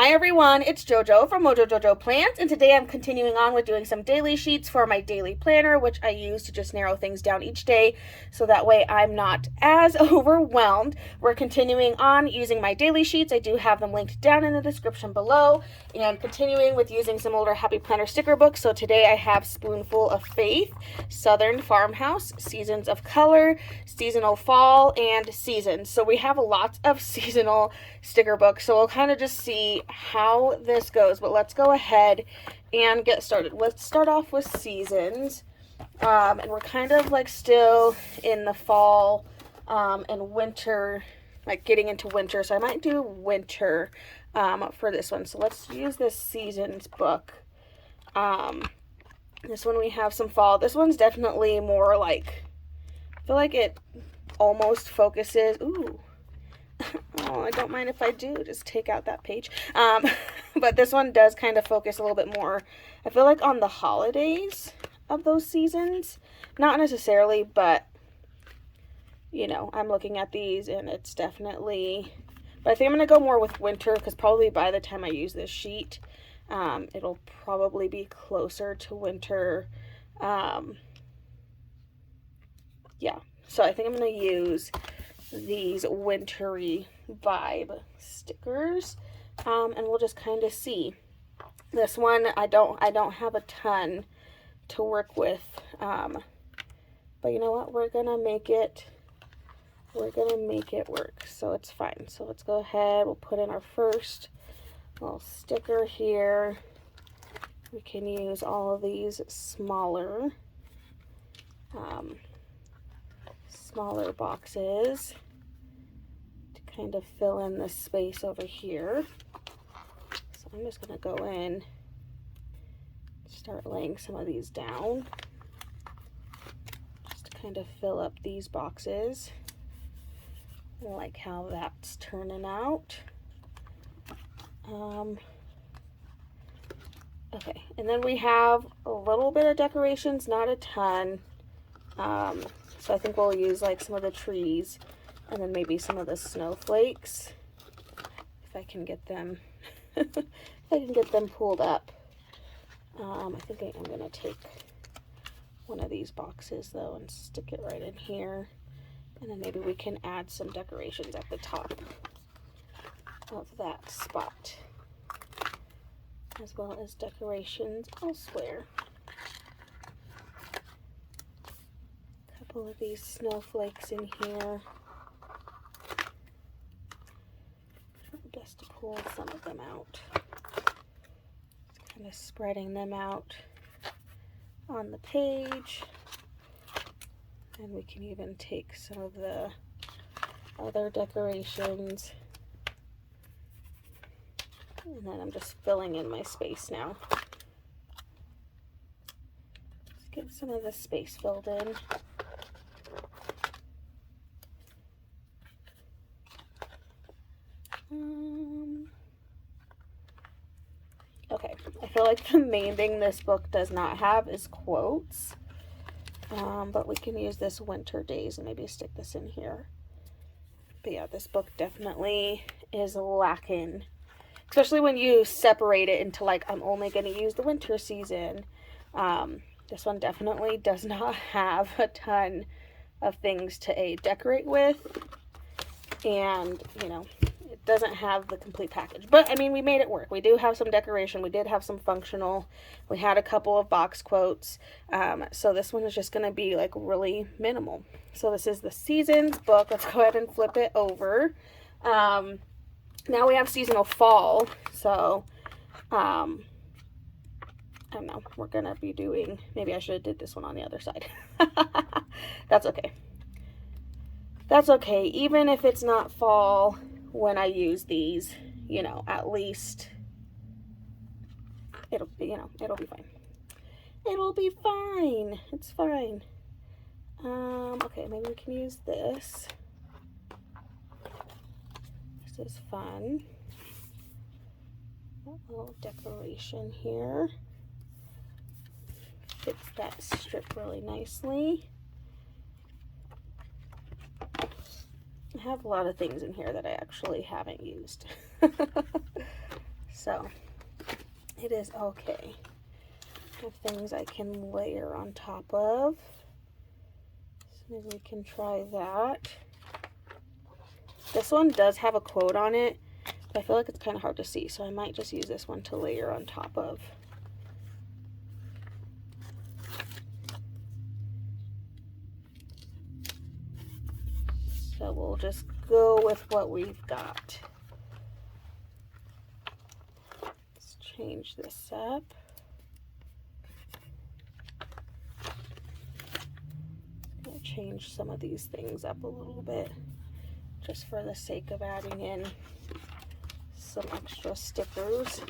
Hi everyone, it's JoJo from Mojo Jojo Plants, and today I'm continuing on with doing some daily sheets for my daily planner, which I use to just narrow things down each day, so that way I'm not as overwhelmed. We're continuing on using my daily sheets. I do have them linked down in the description below, and continuing with using some older Happy Planner sticker books. So today I have Spoonful of Faith, Southern Farmhouse, Seasons of Color, Seasonal Fall, and Seasons. So we have lots of seasonal sticker books, so we'll kind of just see how this goes, but let's go ahead and get started. Let's start off with Seasons, and we're kind of like still in the fall and winter, like getting into winter, so I might do winter for this one. So let's use this Seasons book. This one we have some fall. This one's definitely more like, I feel like it almost focuses, ooh, oh, I don't mind if I do, just take out that page. But this one does kind of focus a little bit more, I feel like, on the holidays of those seasons. Not necessarily, but, you know, I'm looking at these and it's definitely, but I think I'm going to go more with winter, because probably by the time I use this sheet, it'll probably be closer to winter. Yeah, so I think I'm going to use these wintry vibe stickers, and we'll just kind of see. This one I don't have a ton to work with, but you know what, we're gonna make it work, so it's fine. So let's go ahead, we'll put in our first little sticker here. We can use all of these smaller boxes to kind of fill in the space over here. So I'm just going to go in, start laying some of these down just to kind of fill up these boxes. I like how that's turning out. Okay, and then we have a little bit of decorations, not a ton. So I think we'll use like some of the trees and then maybe some of the snowflakes, if I can get them if I can get them pulled up. I think I'm gonna take one of these boxes though and stick it right in here, and then maybe we can add some decorations at the top of that spot, as well as decorations elsewhere. Couple of these snowflakes in here. Best to pull some of them out. Just kind of spreading them out on the page. And we can even take some of the other decorations. And then I'm just filling in my space now. Let's get some of the space filled in. Okay, I feel like the main thing this book does not have is quotes, but we can use this winter days and maybe stick this in here. But yeah, this book definitely is lacking, especially when you separate it into like, I'm only going to use the winter season. This one definitely does not have a ton of things to decorate with, and you know, it doesn't have the complete package. But I mean, we made it work. We do have some decoration, we did have some functional, we had a couple of box quotes, so this one is just going to be like really minimal. So this is the Seasons book. Let's go ahead and flip it over. Now we have Seasonal Fall, so I don't know, we're gonna be doing, maybe I should have did this one on the other side. That's okay. That's okay, even if it's not fall when I use these, you know, at least it'll, you know, it'll be fine. It'll be fine. It's fine. Okay, maybe we can use this. This is fun. A little decoration here. Fits that strip really nicely. I have a lot of things in here that I actually haven't used. So it is okay. I have things I can layer on top of. So maybe we can try that. This one does have a quote on it, but I feel like it's kind of hard to see, so I might just use this one to layer on top of. So we'll just go with what we've got. Let's change this up. I'm going to change some of these things up a little bit, just for the sake of adding in some extra stickers.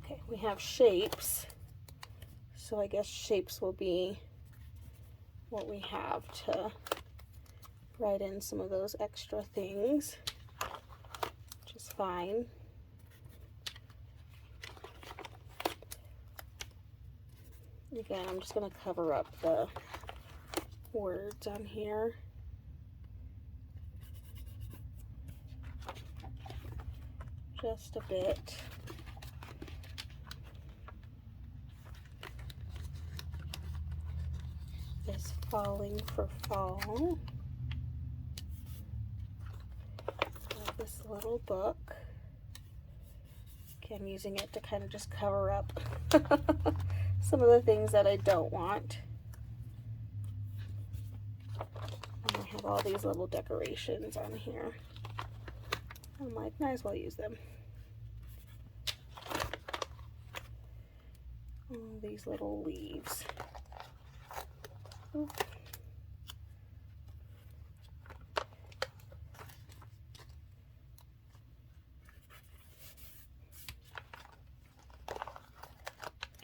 Okay, we have shapes, so I guess shapes will be what we have to write in some of those extra things, which is fine. Again, I'm just going to cover up the words on here. Just a bit. This falling for fall. This little book. Okay, I'm using it to kind of just cover up some of the things that I don't want. And I have all these little decorations on here. I'm like, might as well use them. All these little leaves. Ooh.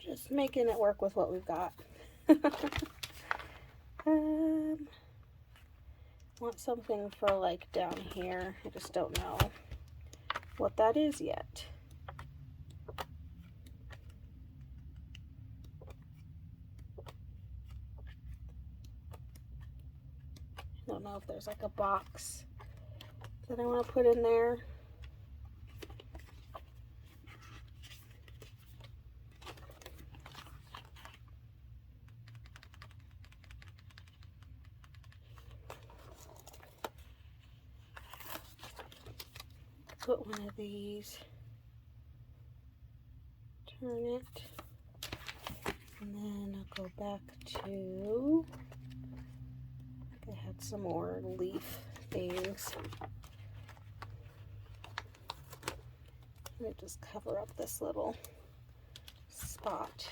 Just making it work with what we've got. Want something for like down here. I just don't know what that is yet. I don't know if there's like a box that I want to put in there. Put one of these, turn it, and then I'll go back to, I had some more leaf things. Let me just cover up this little spot.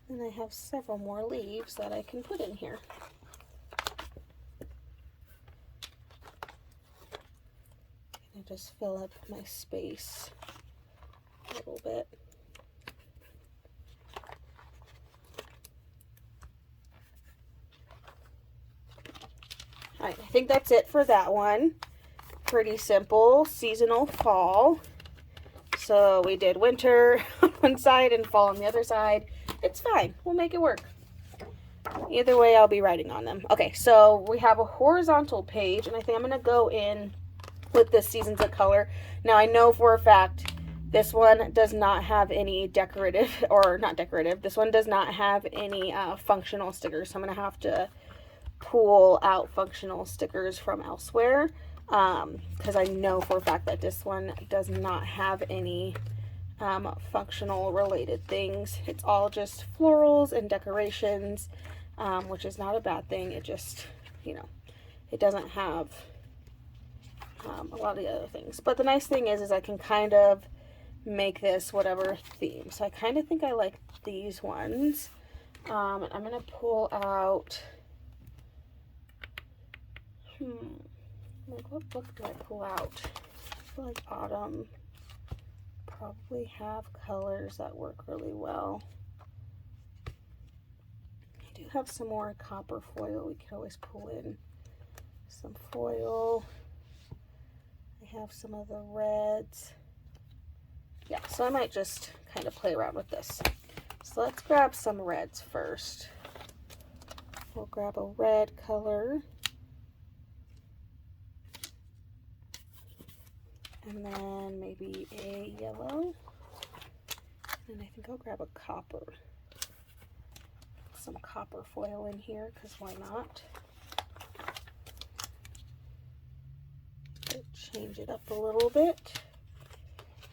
And I have several more leaves that I can put in here. And just fill up my space a little bit. Alright, I think that's it for that one. Pretty simple, seasonal fall. So we did winter on one side and fall on the other side. It's fine, we'll make it work. Either way, I'll be writing on them. Okay, so we have a horizontal page, and I think I'm going to go in with the Seasons of Color. Now, I know for a fact this one does not have any decorative, or not decorative, this one does not have any functional stickers, so I'm going to have to pull out functional stickers from elsewhere, because I know for a fact that this one does not have any functional related things. It's all just florals and decorations, which is not a bad thing. It just, you know, it doesn't have a lot of the other things. But the nice thing is I can kind of make this whatever theme. So I kind of think I like these ones. And I'm going to pull out, like what book do I pull out? I feel like Autumn probably have colors that work really well. I do have some more copper foil. We can always pull in some foil. I have some of the reds. Yeah, so I might just kind of play around with this. So let's grab some reds first. We'll grab a red color. And then maybe a yellow. And I think I'll grab a copper. Some copper foil in here, because why not? Change it up a little bit.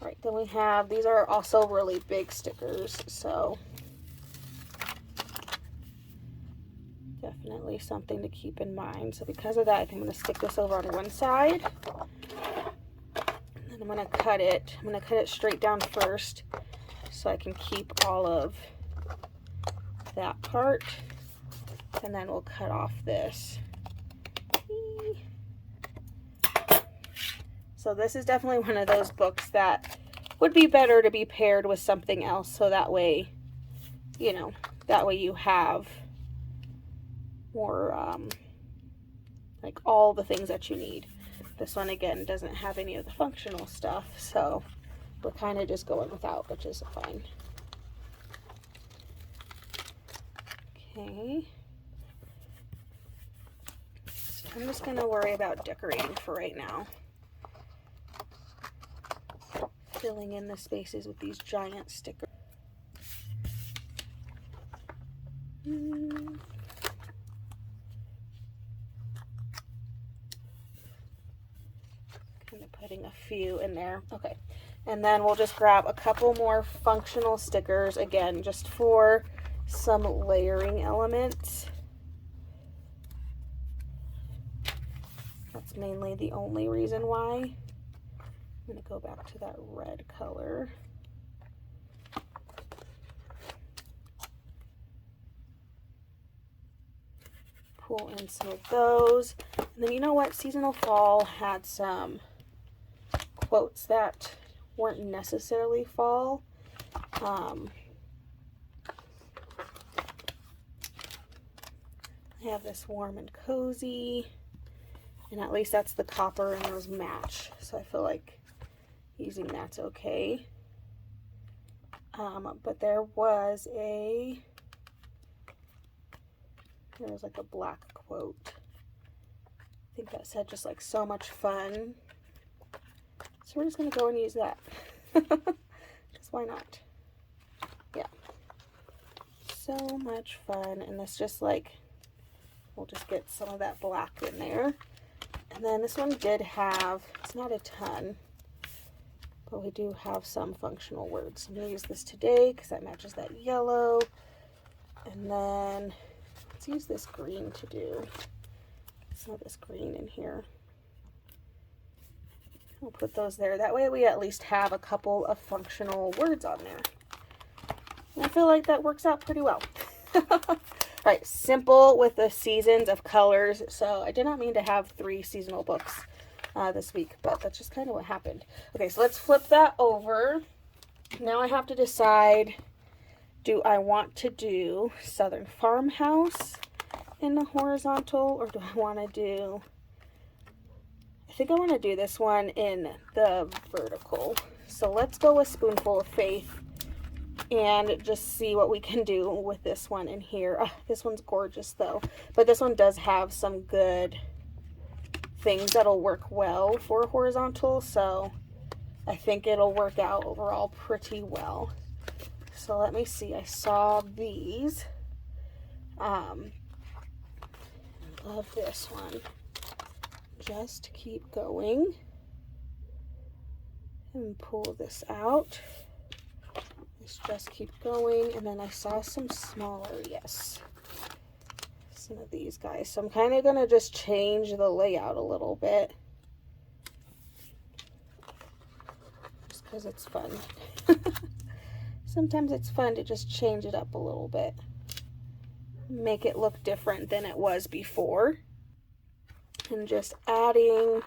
All right, then we have, these are also really big stickers, so definitely something to keep in mind. So because of that, I think I'm going to stick this over on one side. And then I'm going to cut it. I'm going to cut it straight down first so I can keep all of that part. And then we'll cut off this. So this is definitely one of those books that would be better to be paired with something else, so that way, you know, that way you have more, like all the things that you need. This one, again, doesn't have any of the functional stuff, so we're kind of just going without, which is fine. Okay. So I'm just going to worry about decorating for right now. Filling in the spaces with these giant stickers. Kind of putting a few in there. Okay, and then we'll just grab a couple more functional stickers, again, just for some layering elements. That's mainly the only reason why. I'm going to go back to that red color. Pull in some of those. And then you know what? Seasonal Fall had some quotes that weren't necessarily fall. I have this warm and cozy. And at least that's the copper and those match. So I feel like using that's okay. But there was like a black quote. I think that said just like so much fun. So we're just gonna go and use that. Just why not? Yeah. So much fun. And this just like, we'll just get some of that black in there. And then this one did have, it's not a ton, but we do have some functional words. I'm going to use this today because that matches that yellow. And then let's use this green to do some of this green in here. We'll put those there. That way we at least have a couple of functional words on there. And I feel like that works out pretty well. All right, simple with the seasons of colors. So I did not mean to have 3 seasonal books this week, but that's just kind of what happened. Okay, so let's flip that over. Now I have to decide, do I want to do Southern Farmhouse in the horizontal, or do I want to do, I think I want to do this one in the vertical. So let's go with Spoonful of Faith and just see what we can do with this one in here. Oh, this one's gorgeous though, but this one does have some good things that'll work well for horizontal, so I think it'll work out overall pretty well. So let me see, I saw these. Love this one. Just keep going and pull this out. Just keep going. And then I saw some smaller, yes, some of these guys. So I'm kind of going to just change the layout a little bit just because it's fun. Sometimes it's fun to just change it up a little bit, make it look different than it was before. And just adding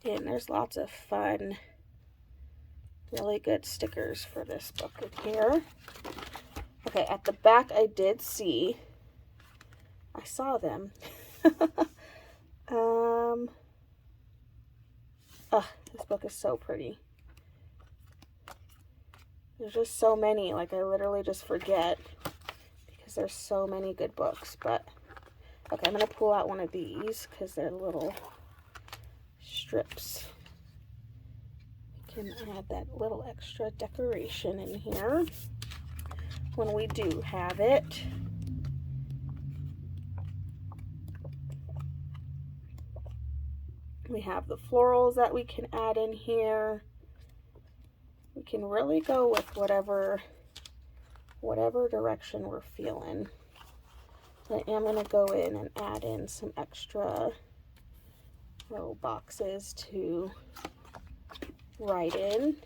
in, there's lots of fun, really good stickers for this book in here. Okay, at the back I did see, I saw them. This book is so pretty. There's just so many, like I literally just forget because there's so many good books. But okay, I'm going to pull out one of these because they're little strips. can add that little extra decoration in here when we do have it. We have the florals that we can add in here. We can really go with whatever direction we're feeling. I am going to go in and add in some extra little boxes to write in.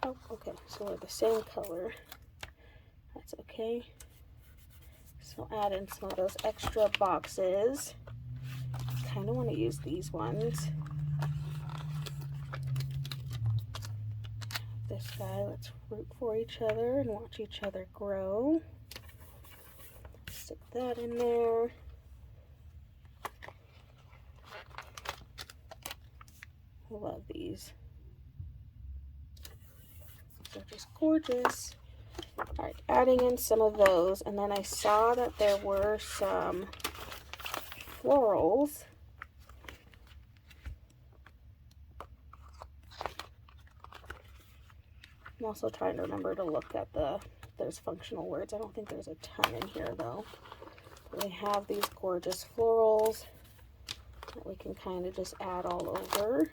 Oh, okay, so we're the same color. That's okay. So add in some of those extra boxes. Kind of want to use these ones. This guy, let's root for each other and watch each other grow. Stick that in there. I love these. They're just gorgeous. All right, adding in some of those, and then I saw that there were some florals. I'm also trying to remember to look at there's functional words. I don't think there's a ton in here though. We have these gorgeous florals that we can kind of just add all over.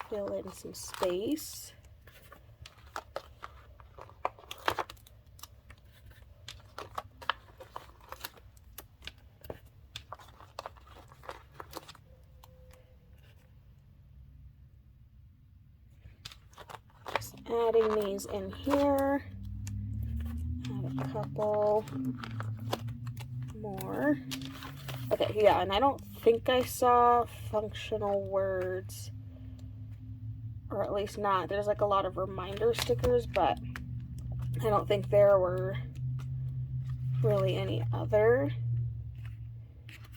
Fill in some space. Just adding these in here. Add a couple more. Okay, yeah, and I don't think I saw functional words, or at least not. There's like a lot of reminder stickers, but I don't think there were really any other.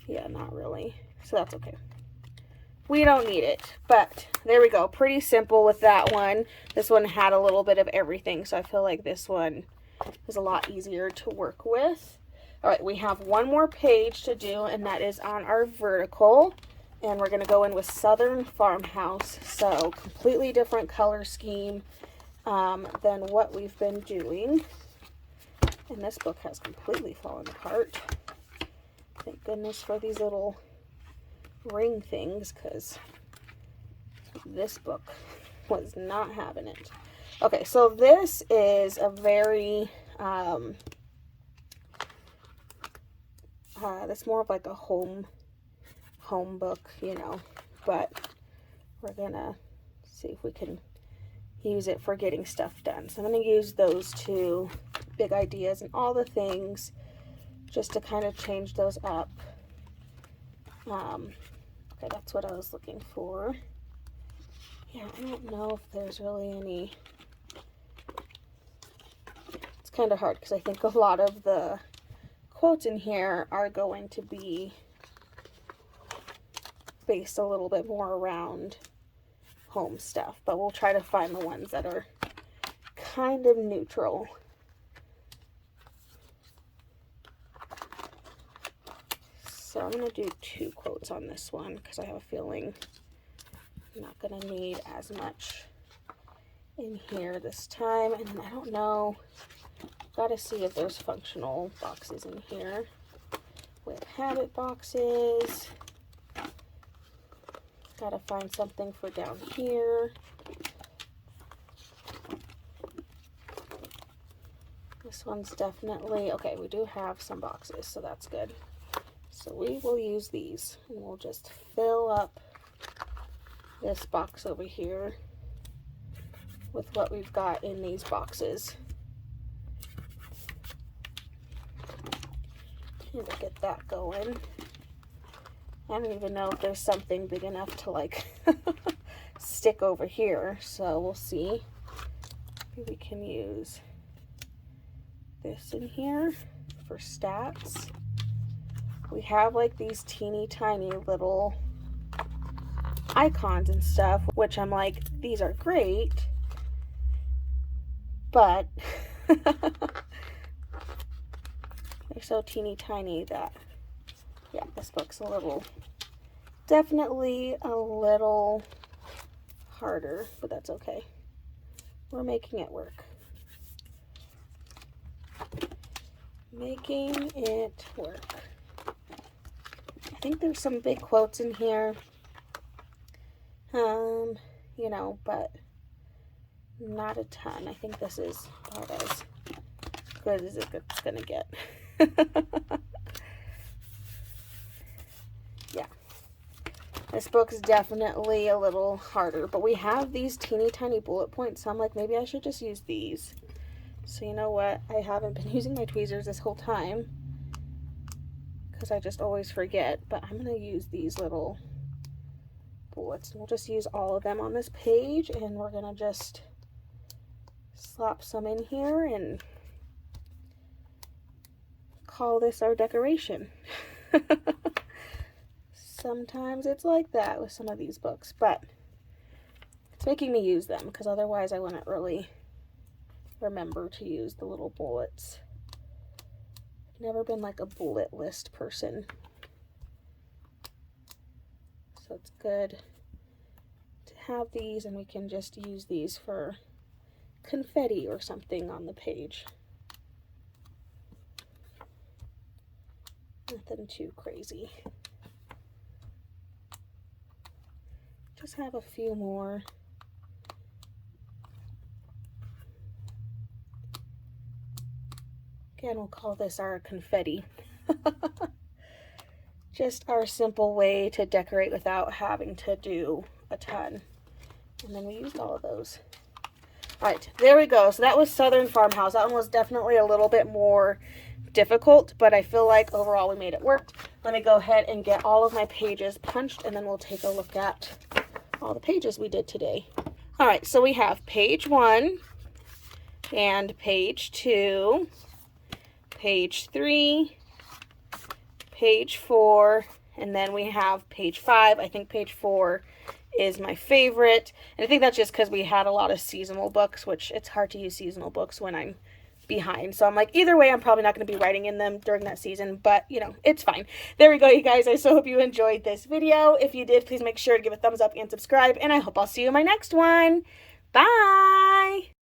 Yeah, not really. So that's okay. We don't need it, but there we go. Pretty simple with that one. This one had a little bit of everything, so I feel like this one is a lot easier to work with. All right, we have one more page to do, and that is on our vertical. And we're going to go in with Southern Farmhouse. So completely different color scheme than what we've been doing. And this book has completely fallen apart. Thank goodness for these little ring things, because this book was not having it. Okay, so this is a very, that's more of like a home book, you know, but we're gonna see if we can use it for getting stuff done. So I'm gonna use those two big ideas and all the things just to kind of change those up. Okay, that's what I was looking for. Yeah, I don't know if there's really any. It's kind of hard because I think a lot of the quotes in here are going to be based a little bit more around home stuff, but we'll try to find the ones that are kind of neutral. So I'm going to do 2 quotes on this one because I have a feeling I'm not going to need as much in here this time. And then I don't know, got to see if there's functional boxes in here with habit boxes. Got to find something for down here. This one's definitely, okay, we do have some boxes, so that's good. So we will use these, and we'll just fill up this box over here with what we've got in these boxes. And we'll get that going. I don't even know if there's something big enough to like stick over here, so we'll see. Maybe we can use this in here for stats. We have like these teeny tiny little icons and stuff, which I'm like, these are great, but they're so teeny tiny that, yeah, this book's a little Definitely a little harder, but that's okay. We're making it work. Making it work. I think there's some big quotes in here. You know, but not a ton. I think this is about as good as it's gonna get. Yeah. This book's definitely a little harder, but we have these teeny tiny bullet points, so I'm like, maybe I should just use these. So you know what? I haven't been using my tweezers this whole time because I just always forget, but I'm going to use these little bullets. We'll just use all of them on this page, and we're going to just slop some in here and call this our decoration. Sometimes it's like that with some of these books, but it's making me use them because otherwise I wouldn't really remember to use the little bullets. I've never been like a bullet list person, so it's good to have these, and we can just use these for confetti or something on the page. Nothing too crazy. Just have a few more. Again, we'll call this our confetti. Just our simple way to decorate without having to do a ton. And then we used all of those. All right, there we go. So that was Southern Farmhouse. That one was definitely a little bit more difficult, but I feel like overall we made it work. Let me go ahead and get all of my pages punched, and then we'll take a look at all the pages we did today. All right, so we have page 1 and page 2, page 3, page 4, and then we have page 5. I think page 4 is my favorite, and I think that's just because we had a lot of seasonal books, which it's hard to use seasonal books when I'm behind. So I'm like, either way, I'm probably not going to be writing in them during that season, but you know, it's fine. There we go, you guys. I so hope you enjoyed this video. If you did, please make sure to give a thumbs up and subscribe, and I hope I'll see you in my next one. Bye!